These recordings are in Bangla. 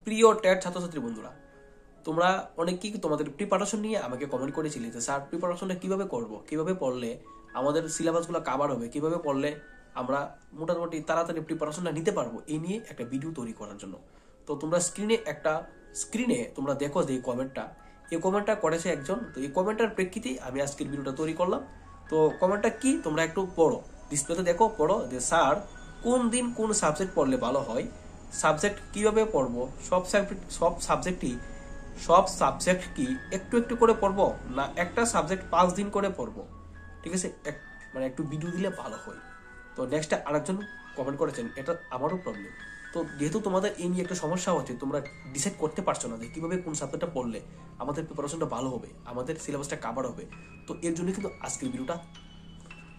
প্রিয় টেট ছাত্রছাত্রী বন্ধুরা, তোমরা অনেকেই তোমাদের প্রিপারেশন নিয়ে আমাকে কমেন্ট করেছিলে যে স্যার প্রিপারেশনটা কিভাবে করব, কিভাবে পড়লে আমাদের সিলেবাসগুলো কভার হবে, কিভাবে পড়লে আমরা মোটামুটি তাড়াতাড়ি প্রিপারেশনটা নিতে পারবো, এই নিয়ে একটা ভিডিও তৈরি করার জন্য। তো তোমরা স্ক্রিনে তোমরা দেখো যে এই কমেন্টটা করেছে একজন। তো এই কমেন্টটার প্রেক্ষিতে আমি আজকের ভিডিওটা তৈরি করলাম। তো কমেন্টটা কি তোমরা একটু পড়ো, ডিসপ্লেতে দেখো, পড়ো যে স্যার কোন দিন কোন সাবজেক্ট পড়লে ভালো হয়, সাবজেক্ট কিভাবে পড়বো, সব সাবজেক্ট কি একটু একটু করে পড়বো না একটা সাবজেক্ট 5 দিন করে পড়বো, ঠিক আছে, মানে একটু ভিডিও দিলে ভালো হয়। তো নেক্সট আরেকজন কমেন্ট করেছেন, এটা আমারও প্রবলেম। তো যেহেতু তোমাদের এই নিয়ে একটা সমস্যা হচ্ছে, তোমরা ডিসাইড করতে পারছো না যে কিভাবে কোন সাবজেক্টটা পড়লে আমাদের প্রিপারেশনটা ভালো হবে, আমাদের সিলেবাসটা কভার হবে, তো এর জন্য কিন্তু আজকের ভিডিওটা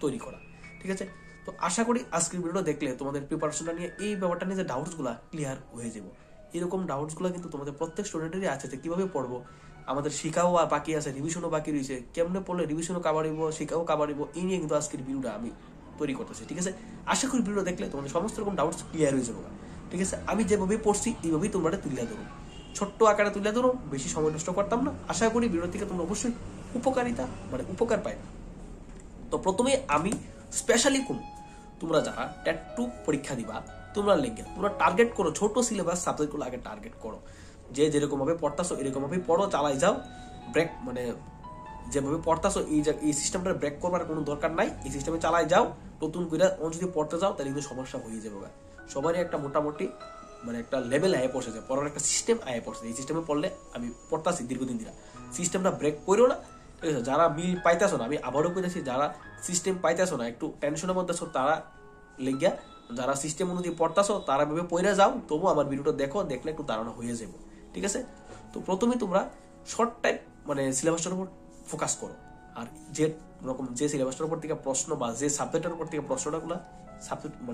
তৈরি করা, ঠিক আছে। তো আশা করি আজকের ভিডিওটা দেখলে তোমাদের প্রিপারেশনটা নিয়ে এই ব্যাপারটা নিয়ে যে ডাউটসগুলো ক্লিয়ার হয়ে যাবে। এরকম ডাউটসগুলো কিন্তু তোমাদের প্রত্যেক স্টুডেন্টেরই আছে যে কিভাবে পড়বো, আমাদের শিখাও বাকি আছে, রিভিশনও বাকি রয়েছে, কেমনে পড়লে রিভিশনও কভার হইব, শিখাও কভার হইব, এই নিয়ে কিন্তু আজকের ভিডিওটা আমি তৈরি করতেছি, ঠিক আছে। আশা করি ভিডিও দেখলে তোমাদের সমস্ত রকম ডাউটস ক্লিয়ার হয়ে যাবে, ঠিক আছে। আমি যেভাবে পড়ছি এইভাবেই তোমরা তুলে ধরো, ছোট্ট আকারে তুলে ধরো, বেশি সময় নষ্ট করতাম না। আশা করি ভিডিও থেকে তোমরা অবশ্যই উপকার পাই। তো প্রথমে আমি স্পেশালি তোমরা যারা টেট 2 পরীক্ষা দিবা, তোমরা টার্গেট করো ছোট সিলেবাস সাবজেক্টগুলো আগে টার্গেট করো। যে যেরকম ভাবে পড়তাছো এরকম ভাবে পড়ো, চালাই যাও, ব্রেক মানে যেভাবে পড়তাছো এই সিস্টেমটা ব্রেক করবার কোনো দরকার নাই, এই সিস্টেমে চালাই যাও। নতুন করে যদি পড়তে যাও তাহলে কিন্তু সমস্যা হয়ে যাবে। সবারই একটা মোটামুটি মানে একটা লেভেল আয়ে পড়ছে, পড়ার একটা সিস্টেম আয়ে পড়ছে। এই সিস্টেমে পড়লে আমি পড়তাছি দীর্ঘদিন ধরে, সিস্টেমটা ব্রেক করো না, ঠিক আছে। যারা মিল পাইতেছো না, আমি আবারও কইতেছি, যারা সিস্টেম পাইতেছো না, একটু টেনশনের মধ্যে আছো, তারা লেগিয়া যারা সিস্টেম অনুযায়ী পড়তাছো তারা ভেবে পড়ে যাও, তবু আমার ভিডিওটা দেখলে একটু ধারণা হয়ে যাবে, ঠিক আছে। তো প্রথমে তোমরা শর্ট টাইম মানে সিলেবাসটার উপর ফোকাস করো, আর যে সিলেবাসটার উপর থেকে প্রশ্ন বা যে সাবজেক্টের উপর থেকে প্রশ্নটাগুলো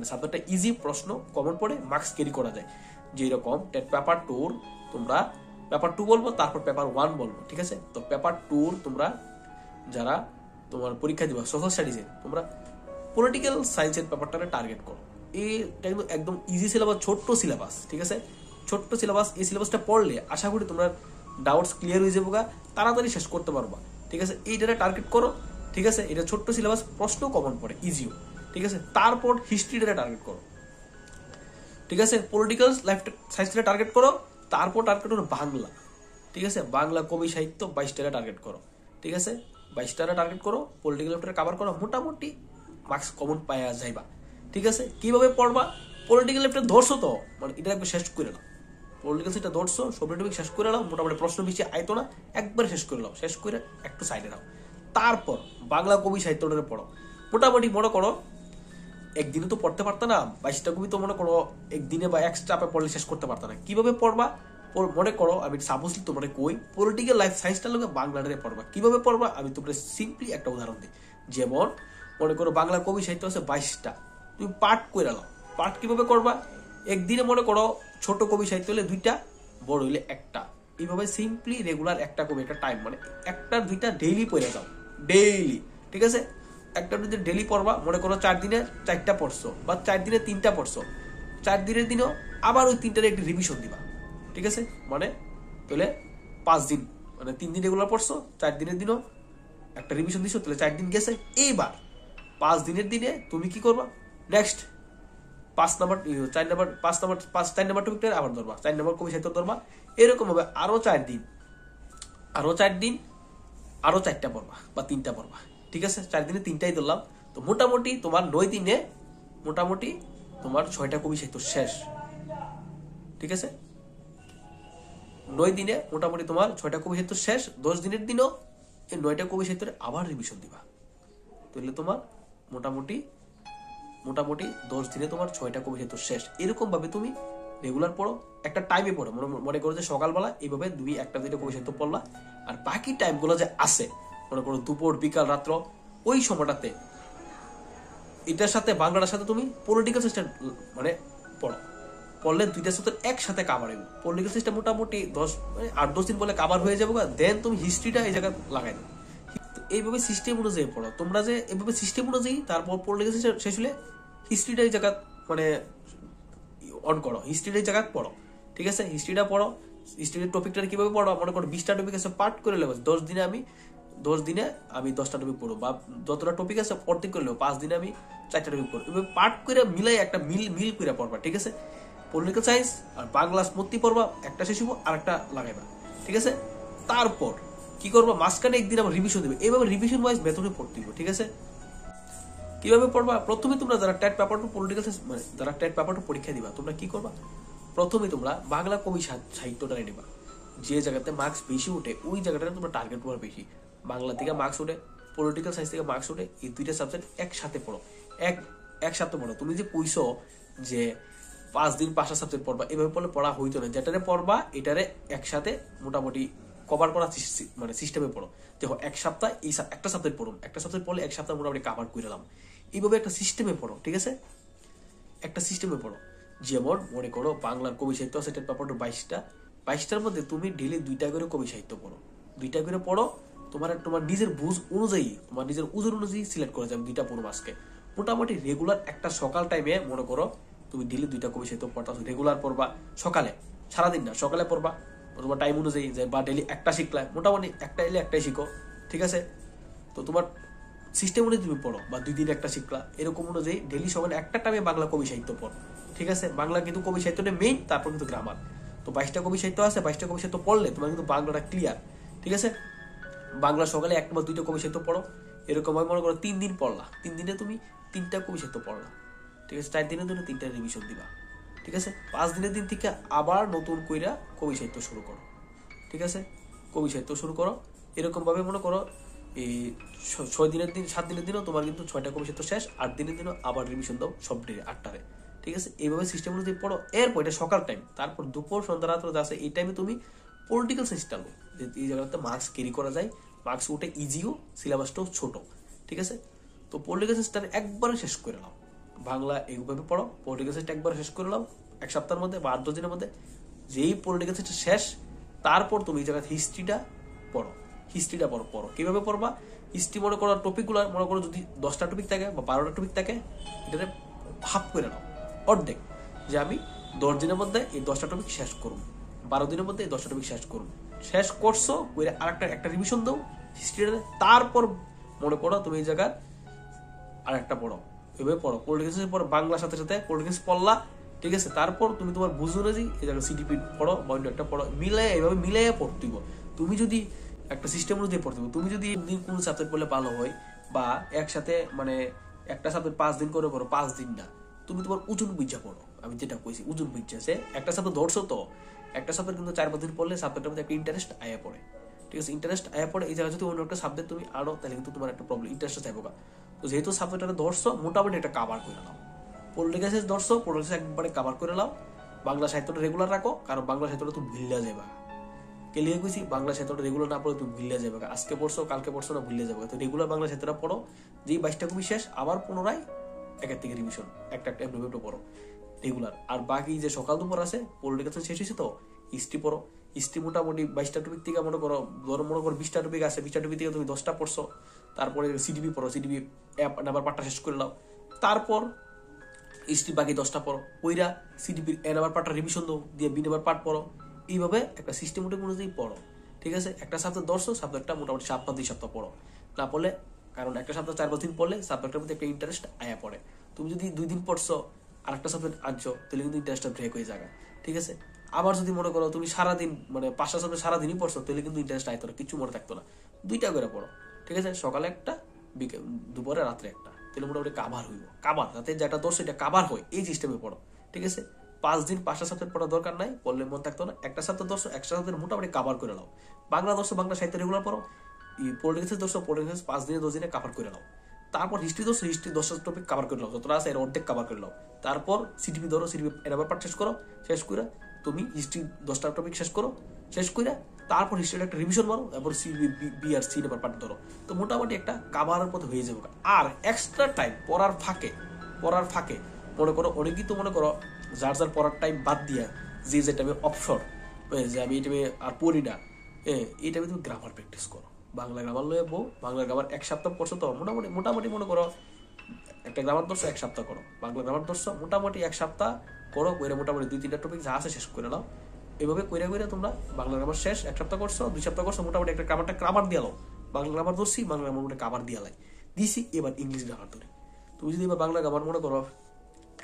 সাবজেক্টটা ইজি প্রশ্ন কমন পড়ে মার্কস ক্যারি করা যায়। যেরকম টেট পেপার 2 তোমরা পেপার 2 বলবো, তারপর পেপার 1 বলবো, ঠিক আছে। তো পেপার 2 তোমরা যারা তোমার পরীক্ষা দিবা সোশ্যাল স্টাডিজে, তোমরা পলিটিক্যাল সায়েন্সের পেপারটা টার্গেট করো। এটা কিন্তু একদম ইজি সিলেবাস, ছোট্ট সিলেবাস, ঠিক আছে, ছোট্ট সিলেবাস। এই সিলেবাসটা পড়লে আশা করি তোমরা ডাউটস ক্লিয়ার হয়ে যাবো, তাড়াতাড়ি শেষ করতে পারবা, ঠিক আছে। এইটা টার্গেট করো, ঠিক আছে। এটা ছোট্ট সিলেবাস, প্রশ্ন কমন পড়ে, ইজিও, ঠিক আছে। তারপর হিস্ট্রিটা টার্গেট করো, ঠিক আছে। পলিটিক্যাল লাইফ সায়েন্সটা টার্গেট করো, তারপর টার্গেট করো বাংলা, ঠিক আছে। বাংলা কবি সাহিত্য 22টা টার্গেট করো, ঠিক আছে। 22টা টার্গেট করো, পলিটিক্যাল লাইফটা কভার করো, মোটামুটি মার্কস কমন পাওয়া যাইবা, ঠিক আছে। কিভাবে পড়বা, পলিটিক্যাল লাইফটা ধরছো তো, মানে এটা একবার শেষ করে নাও। পলিটিক্যাল সাইডটা ধরছো, সবটা টপিক শেষ করে নাও, মোটামুটি প্রশ্ন বেশি আইতো না, একবার শেষ করে নাও, শেষ করে একটু সাইডে নাও। তারপর বাংলা কবি সাহিত্যটা পড়ো, মোটামুটি মনে করো একদিনে তো পড়তে পারতো না, 22টা কবি তো মনে করো একদিনে বা এক চাপে পড়লে শেষ করতে পারতো না। কিভাবে পড়বা, মনে করো আমি সাপোজলি তোমার কই পলিটিক্যাল লাইফ সায়েন্সটার লোকে বাংলাটারে পড়বা, কিভাবে পড়বা আমি তোমরা সিম্পলি একটা উদাহরণ দিই। যেমন মনে করো বাংলা কবি সাহিত্য আছে 22টা, তুমি পাঠ করে নাও। পাঠ কিভাবে করবা, একদিনে মনে করো ছোট কবি সাহিত্য হলে 2টা, বড় হইলে 1টা, এইভাবে সিম্পলি রেগুলার একটা কবি একটা টাইম মানে 1টা 2টা ডেইলি পড়ে যাও, ডেইলি, ঠিক আছে। একটা যদি ডেইলি পড়বা, মনে করো 4 দিনে 4টা পড়ছো বা 4 দিনে 3টা পড়ছো, 4 দিনের দিনও আবার ওই 3টার একটি রিভিশন দিবা, ঠিক আছে। মানে তাহলে 5 দিন মানে 3 দিন রেগুলার পড়ছো, 4 দিনের দিনও একটা রিভিশন দিছো, তাহলে 4 দিন গেছে। এইবার 5 দিনের দিনে তুমি কি করবা, নেক্সট 4 নাম্বার টপিকটা আবার ধরবা, 4 নাম্বার কবি সাহিত্য ধরবা, এরকম ভাবে আরো 4 দিন আরো 4টা পড়বা বা 3টা পড়বা, ঠিক আছে। 4 দিনে 3টাই ধরলাম, তো মোটামুটি তোমার 9 দিনে মোটামুটি তোমার 6টা কবি সাহিত্য শেষ, ঠিক আছে। 9 দিনে মোটামুটি তোমার 6টা কবি সাহিত্য শেষ। 10 দিনের দিনও এই 9টা কবি সাহিত্যের আবার রিভিশন দিবা, তাহলে তোমার মোটামুটি 10 দিনে তোমার 6টা কবি সাহিত্য শেষ। এরকম ভাবে তুমি রেগুলার পড়ো, একটা টাইমে পড়ো, মনে করো যে সকালবেলা এইভাবে 1টা 2টা কবি সাহিত্য পড়লা, আর বাকি টাইমগুলো যে আছে মনে করো দুপুর বিকাল রাত্র, ওই সময়টাতে এটার সাথে বাংলাটার সাথে তুমি পলিটিক্যাল সিস্টেম মানে পড়লে 2টা সাথে একসাথে কাভার হইব। পলিটিক্যাল সিস্টেম মোটামুটি 8-10 দিন বলে কাভার হয়ে যাবে, দেন তুমি হিস্ট্রিটা এই জায়গায় লাগাই দাও। এইভাবে সিস্টেম অনুযায়ী পড়ো তোমরা, যে এইভাবে সিস্টেম অনুযায়ী তারপর পলিটিক্যাল সিস্টেম শেষ হলে হিস্ট্রিটা এই জায়গা মানে অন করো, হিস্ট্রিটা এই জায়গা পড়ো, ঠিক আছে? হিস্ট্রিটা পড়ো, হিস্ট্রির টপিকটা কিভাবে পড়ো, মনে করো 20টা টপিক আছে পার্ট করে নেবো, 10 দিনে আমি 10টা টপিক পড়বো, বা যতটা টপিক আছে অর্ধেক করে নেবো, 5 দিনে আমি 4টা টপিক পড়বো, এভাবে পার্ট করে মিলাই একটা মিল করে পড়বা। ঠিক আছে? পলিটিক্যাল সায়েন্স আর বাংলা মূর্তি পড়বা, একটা শেষ হবো আর একটা লাগাইবা। ঠিক আছে? তারপর কি করবো, মাঝখানে একদিন আবার রিভিশন দেবে, এইভাবে রিভিশন ওয়াইজ মেথডে পড়তে হবে। ঠিক আছে? কিভাবে পড়বা, প্রথমে তোমরা যারা টেট পেপারটা পলিটিক্যাল সায়েন্স মানে যারা টেট পেপারটা পরীক্ষা দিবা, তোমরা কি করবা, প্রথমে তোমরা বাংলা কবি সাহিত্যটা নেবা, যে জায়গাতে মার্কস বেশি উঠে ওই জায়গাটাতে তোমরা টার্গেট করবা বেশি। বাংলা থেকে মার্কস উঠে, পলিটিক্যাল সায়েন্স থেকে মার্কস উঠে, এই দুইটা সাবজেক্ট একসাথে পড়ো, একসাথে পড়ো। তুমি যে কইছো যে 5 দিন 5টা সাবজেক্ট পড়বা, এভাবে পড়লে পড়া হইতো না। যেটারে পড়বা এটারে একসাথে মোটামুটি কভার করার মানে সিস্টেমে পড়ো। দেখো এক সপ্তাহ এই একটা সাবজেক্ট পড়ুন, একটা সাবজেক্ট পড়লে এক সপ্তাহ মোটামুটি কভার করে এলাম, এইভাবে একটা সিস্টেমে পড়ো। ঠিক আছে? একটা সিস্টেমে পড়ো। যেমন মনে করো বাংলার কবি সাহিত্য আছে টেট পেপারটা 22টার মধ্যে তুমি ডেলি 2টা করে কবি সাহিত্য পড়ো, 2টা করে পড়ো। তোমার নিজের বুঝ অনুযায়ী, তোমার নিজের ওজন অনুযায়ী সিলেক্ট করে যাবে 2টা পড়ো আজকে। মোটামুটি রেগুলার একটা সকাল টাইমে মনে করো তুমি ডেলি 2টা কবি সাহিত্য পড়তে, রেগুলার পড়বা সকালে, সারাদিন না, সকালে পড়বা তোমার টাইম অনুযায়ী, যে বা ডেলি একটা শিখলে মোটামুটি একটা এলে একটাই শিখো। ঠিক আছে? তো তোমার সিস্টেম অনুযায়ী তুমি পড়ো, বা 2 দিন একটা শিখলা, এরকম অনুযায়ী ডেলি সকালে একটা টাইমে বাংলা কবি সাহিত্য পড়ো। ঠিক আছে? বাংলা কিন্তু কবি সাহিত্যটা মেইন, তারপর কিন্তু গ্রামার। তো 22টা কবি সাহিত্য আছে, 22টা কবি সাহিত্য পড়লে তোমার কিন্তু বাংলাটা ক্লিয়ার। ঠিক আছে? বাংলা সকালে 1 বা 2টা কবি সাহিত্য পড়ো, এরকম ভাবে মনে করো 3 দিন পড়লা, 3 দিনে তুমি 3টা কবি সাহিত্য পড়লা। ঠিক আছে? 4 দিনের জন্য 3টা রিভিশন দিবা। ঠিক আছে? 5 দিনের দিন থেকে আবার নতুন কইরা কবি সাহিত্য শুরু করো। ঠিক আছে? কবি সাহিত্য শুরু করো, এরকম ভাবে মনে করো এই 6 দিনের দিন 7 দিনের দিনও তোমার কিন্তু 6টা কবি সাহিত্য শেষ, 8 দিনের দিনও আবার রিভিশন দাও সব ডে 8টারে। ঠিক আছে? এইভাবে সিস্টেম অনুযায়ী পড়ো। এরপর এটা সকাল টাইম, তারপর দুপুর সন্ধ্যা রাত্র যা আছে এই টাইমে তুমি পলিটিক্যাল সায়েন্সটা লো, যে এই জায়গাতে মার্কস ক্যারি করা যায়, মার্কস উঠে ইজিও, সিলেবাসটাও ছোট। ঠিক আছে? তো পলিটিক্যাল সায়েন্সটা একবারে শেষ করে নাও, বাংলা এইভাবে পড়ো, পলিটিক্যাল সায়েন্সটা একবারে শেষ করে নাও এক সপ্তাহের মধ্যে বা 8-10 দিনের মধ্যে। যেই পলিটিক্যাল সায়েন্সটা শেষ, তারপর তুমি এই জায়গায় হিস্ট্রিটা পড়ো। হিস্ট্রিটা পড়ো কিভাবে পড়বা, হিস্ট্রি মনে করো টপিকগুলো মনে করো যদি 10টা টপিক থাকে বা 12টা টপিক থাকে, এটাতে হাফ করে নাও, অর্ধেক, যে আমি 10 দিনের মধ্যে এই 10টা টপিক শেষ করুন, 12 দিনের মধ্যে এই 10টা টপিক শেষ করুন। শেষ করছো ওই আর একটা রিভিশন দাও হিস্ট্রিটা, তারপর মনে করো তুমি এই জায়গায় আর একটা পড়ো, এভাবে পড়ো। পলিটিক্যাল পড়ো, বাংলার সাথে সাথে পলিটিক্যাল পড়লা। ঠিক আছে? তারপর তুমি তোমার বুঝো না যে এই জায়গায় সিডিপি পড়ো বা অন্য একটা পড়ো, মিলাই এইভাবে মিলাই পড়তে দিব। তুমি যদি একটা সিস্টেম অনুযায়ী পড়তে হবে, তুমি যদি কোন সাবজেক্ট পড়লে ভালো হয়, বা একসাথে মানে একটা সাবজেক্ট 5 দিন করে পড়ো, 5 দিন না, তুমি তোমার ওজন বুঝা পড়ো। আমি যেটা কইছি ওজন বুঝা, সে একটা সাবজেক্ট ধরছো তো, একটা সাবজেক্ট কিন্তু 4-5 দিন পড়লে সাবজেক্টের মধ্যে একটা ইন্টারেস্ট আয়া পড়ে। ঠিক আছে? ইন্টারেস্ট আয়া পড়ে, এই জায়গায় যদি অন্য একটা সাবজেক্ট তুমি আনো, তাহলে কিন্তু তোমার একটা প্রবলেম, ইন্টারেস্ট চাইবো। তো যেহেতু সাবজেক্টটা ধরছো, মোটামুটি এটা কাভার করে নাও। পলিটিক্যাল সায়েন্স ধরছো, পলিটিক্যাল সায়েন্স একবারে কাভার করে নাও। বাংলা সাহিত্যটা রেগুলার রাখো, কারণ বাংলা সাহিত্যটা তুমি ভুলিয়া যাবা। কেলিয়ে কইছি, বাংলা সাহিত্যটা রেগুলার না পড়লে তুমি ভুলিয়া যাবে, আজকে পড়ছো কালকে পড়ছো না, ভুলিয়া যাবে। তো রেগুলার বাংলা সাহিত্যটা পড়ো, যেই 22টা কবি শেষ আবার পুনরায় একের থেকে রিভিশন, একটা এমনি পড়ো রেগুলার। আর বাকি যে সকাল দুপুর আছে, পলিটিক্যাল সায়েন্স শেষ হয়েছে তো হিস্ট্রি পড়ো। হিস্ট্রি মোটামুটি 22টা টপিক থেকে মনে করো 20টা টপিক আছে, 20টা টপিক থেকে তুমি 10টা পড়ছো। তারপরে সিডিপি পড়ো, সিডিপি নাম্বার পার্টটা শেষ করে নাও। তারপর হিস্ট্রি বাকি 10টা পড়ো, ওইরা সিডিপির এ নাম্বার পার্টটা রিভিশন দাও, দিয়ে বি নাম্বার পার্ট পড়ো। এইভাবে একটা সিস্টেমেটিক অনুযায়ী পড়ো। ঠিক আছে? একটা সাবজেক্ট ধরছো, সাবজেক্টটা মোটামুটি 7-2 সপ্তাহ পড়ো, না পড়লে, কারণ একটা সপ্তাহ 4-5 দিন পড়লে সাবজেক্টের মধ্যে একটা ইন্টারেস্ট আয়া পড়ে। তুমি যদি 2 দিন পড়ছো আর একটা সাবজেক্ট আনছো, তাহলে কিন্তু ইন্টারেস্টটা ব্রেক হয়ে যাবে। ঠিক আছে? আবার যদি মনে করো তুমি সারাদিন মানে 5টা সাবজেক্ট সারাদিনই পড়ছো, তাহলে কিন্তু ইন্টারেস্ট আইতো না, কিছু মনে থাকতো না। 2টা করে পড়ো। ঠিক আছে? সকালে একটা, দুপুরে রাত্রে একটা, তাহলে মোটামুটি কাভার হইব। কাভার যাতে যেটা ধরছো এটা কাভার হয়, এই সিস্টেমে পড়ো। ঠিক আছে? 5 দিন 5টা সাবজেক্ট পড়ার দরকার নাই, পড়লে মন থাকতো না। একটা সাবজেক্ট ধরছো, একটা সাবজেক্ট মোটামুটি কাভার করে নাও। বাংলা ধরছো, বাংলা সাহিত্য রেগুলার পড়ো। পলিটিক্যাল ধরছো, পলিটিক্যাল 5 দিনে 10 দিনে কাভার করে নাও। তারপর হিস্ট্রি ধরছো, হিস্ট্রি 10টা টপিক কাভার করে নাও, যতটা আছে এর অর্ধেক কাভার করে নাও। তারপর সিডিপি ধরো, সিডিপি এর পার্ট শেষ করো, শেষ করে তুমি হিস্ট্রি 10টা টপিক শেষ করো, শেষ করে তারপর হিস্ট্রির একটা রিভিশন মারো, তারপর সি বি আর সি নাম্বার পার্ট ধরো। তো মোটামুটি একটা কাভারের মতো হয়ে যাবে। আর এক্সট্রা টাইম পড়ার ফাঁকে মনে করো অনেকেই তো মনে করো যার যার পড়ার টাইম বাদ দিয়া যে টাইমে অবসর, যে আমি এই টাইমে আর পড়ি না, এই টাইমে তুমি গ্রামার প্র্যাকটিস করো। বাংলা গ্রামার লয়ে বউ, বাংলা গ্রামার 1 সপ্তাহ পড়ছো তো, মোটামুটি মনে করো একটা গ্রামার ধরছো 1 সপ্তাহ করো, বাংলা গ্রামার ধরছো মোটামুটি 1 সপ্তাহ করো, করে মোটামুটি 2-3টা টপিক যা আছে শেষ করে নাও। এভাবে কইরা কইরা তোমরা বাংলা গ্রামার শেষ, 1 সপ্তাহ করছো 2 সপ্তাহ করছো, মোটামুটি একটা গ্রামার দিয়ে লো। বাংলা গ্রামার ধরছি, বাংলা গ্রামার মোটামুটি কাভার দিয়ে লাই দিছি। এবার ইংলিশ গ্রামার ধরে তুমি যদি এবার বাংলা গ্রামার মনে করো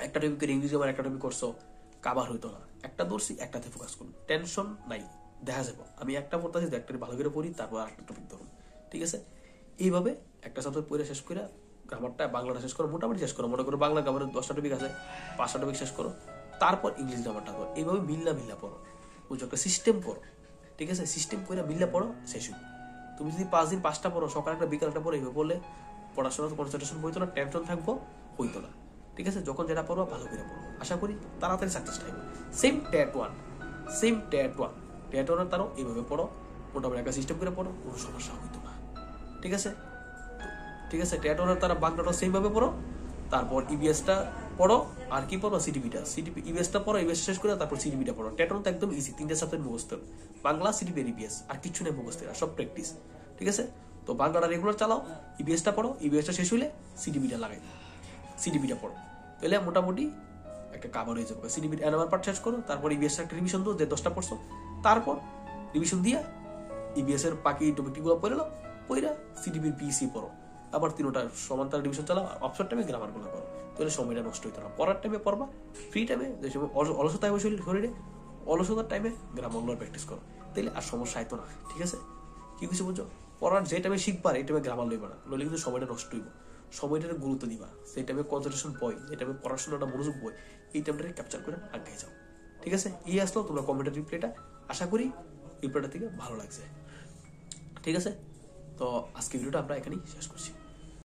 একটা টপিকের ইংলিশ গ্রামার একটা টপিক করছো, কাভার হইতো না। একটা ধরছি, একটাতে ফোকাস করুন, টেনশন নাই, দেখা যাবো। আমি একটা পড়তেছি, একটা ভালো করে পড়ি, তারপর একটা টপিক ধরুন, ঠিক আছে? এইভাবে একটা সাবজেক্ট পড়ে শেষ করে গ্রামারটা বাংলাটা শেষ করো, মোটামুটি শেষ করো। মনে করো বাংলা গ্রামারের 10টা টপিক আছে, 5টা টপিক শেষ করো, তারপর ইংলিশ গ্রামারটা করো। এইভাবে মিল্লা পড়ো, বুঝছো? একটা সিস্টেম করো, ঠিক আছে? সিস্টেম করে মিল্লা পড়ো, শেষ হইব। তুমি যদি 5 দিন 5টা পড়ো, সকাল একটা বিকাল একটা পড়ো, এইভাবে বললে পড়াশোনার কনসেন্ট্রেশন হইতো না, টেনশন থাকবো, হইতো না, ঠিক আছে? যখন যেটা পড়ো ভালো করে পড়ো, আশা করি তাড়াতাড়ি সাকসেস হবে। সেম টেট ওয়ান তারও এইভাবে পড়ো, মোটামুটি একটা সিস্টেম করে পড়ো, কোনো সমস্যা হইতো না, ঠিক আছে? ঠিক আছে, টেট ওয়ানের তারা বাংলাটা সেম ভাবে পড়ো, তারপর ইবিএসটা পড়ো, আর কি পড়ো ইবিএসটা পড়ো, ইবিএস শেষ করে তারপর সিডিপিটা পড়ো। টেট ওয়ান তো একদম ইজি, 3টা সাবজেক্ট মুখস্থ, বাংলা, সিডিপি আর ইবিএস, আর কিছু নেই মুখস্থ, সব প্র্যাকটিস, ঠিক আছে? তো বাংলাটা রেগুলার চালাও, ইবিএসটা পড়ো, ইবিএসটা শেষ হইলে সিডিপিটা লাগাই, সিডিপিটা পড়ো, তাহলে মোটামুটি একটা কাভার হয়ে যাবে। সিডিপির এনামার পার্ট শেষ করো, তারপর ইবিএস একটা রিভিশন দাও, যে 10টা পড়ছো, তারপর রিভিশন দিয়া ইবিএস এর বাকি টপিকগুলো পড়ে নাও, পড়া সিডিপির পিসি পড়ো, আবার 3টা সমান্তরাল ডিভিশন চালাও, অপশন টাইমে গ্রামারগুলো করো, তাহলে সময়টা নষ্ট হইতো না। পড়ার টাইমে পড়বা, ফ্রি টাইমে যে সময় অলসতা হবে শরীরে, অলসতার টাইমে গ্রামারগুলো প্র্যাকটিস করো, তাহলে আর সমস্যা হইতো না, ঠিক আছে? কি কিছু বুঝছো? পড়ার যে টাইমে শিখবা এই টাইমে গ্রামার লইবা না, নইলে কিন্তু সময়টা নষ্ট হইব। সময়টার গুরুত্ব দিবা, সেই টাইমে কনসেন্ট্রেশন বই, যে টাইমে পড়াশোনাটা মনোযোগ বই, এই টাইমটাকে ক্যাপচার করে আগে যাও, ঠিক আছে? এই আসলো তোমরা কমেন্টের রিপ্লাইটা, আশা করি রিপ্লাইটা থেকে ভালো লাগছে, ঠিক আছে? তো আজকে ভিডিওটা আমরা এখানেই শেষ করছি।